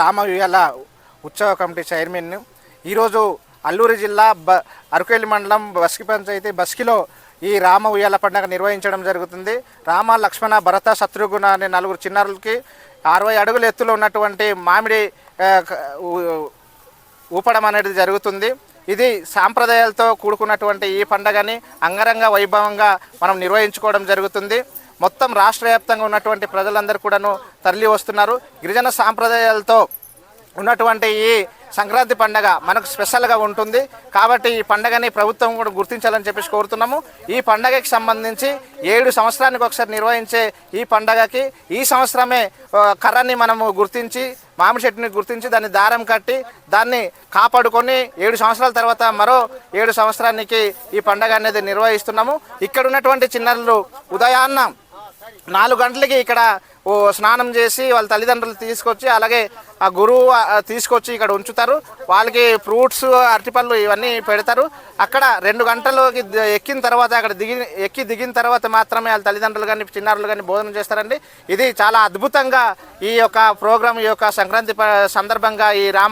రామ ఉయ్యాల ఉత్సవ committee chairman. ఈరోజు అల్లూరి జిల్లా అరకెల్లి మండలం బస్కి పంచాయతీ బస్కిలో ఈ రామ ఉయ్యాల పండుగ నిర్వహించడం జరుగుతుంది. రామ, లక్ష్మణ, భరత, శత్రుఘ్న అనే నలుగురు చిన్నారులకి 60 అడుగుల ఎత్తులో ఉన్నటువంటి మామిడి ఊపడం అనేది జరుగుతుంది. ఇది సాంప్రదాయాలతో కూడుకున్నటువంటి ఈ పండుగని అంగరంగ వైభవంగా మనం నిర్వహించుకోవడం జరుగుతుంది. మొత్తం రాష్ట్ర వ్యాప్తంగా ఉన్నటువంటి ప్రజలందరూ కూడాను తరలి వస్తున్నారు. గిరిజన సాంప్రదాయాలతో ఉన్నటువంటి ఈ సంక్రాంతి పండుగ మనకు స్పెషల్గా ఉంటుంది. కాబట్టి ఈ పండుగని ప్రభుత్వం కూడా గుర్తించాలని చెప్పేసి కోరుతున్నాము. ఈ పండుగకి సంబంధించి 7 సంవత్సరానికి ఒకసారి నిర్వహించే ఈ పండుగకి ఈ సంవత్సరమే కర్రని మనము గుర్తించి, మామిడి చెట్టుని గుర్తించి దాన్ని దారం కట్టి దాన్ని కాపాడుకొని 7 సంవత్సరాల తర్వాత మరో 7 సంవత్సరానికి ఈ పండుగ అనేది నిర్వహిస్తున్నాము. ఇక్కడ ఉన్నటువంటి చిన్నారులు ఉదయాన్న 4 గంటలకి ఇక్కడ స్నానం చేసి వాళ్ళ తల్లిదండ్రులు తీసుకొచ్చి, అలాగే ఆ గురువు తీసుకొచ్చి ఇక్కడ ఉంచుతారు. వాళ్ళకి ఫ్రూట్స్, అరటిపళ్ళు ఇవన్నీ పెడతారు. అక్కడ 2 గంటలకి ఎక్కిన తర్వాత అక్కడ దిగిన తర్వాత మాత్రమే వాళ్ళ తల్లిదండ్రులు కానీ చిన్నారులు కానీ భోజనం చేస్తారండి. ఇది చాలా అద్భుతంగా ఈ యొక్క ప్రోగ్రాం, ఈ యొక్క సంక్రాంతి సందర్భంగా ఈ రామ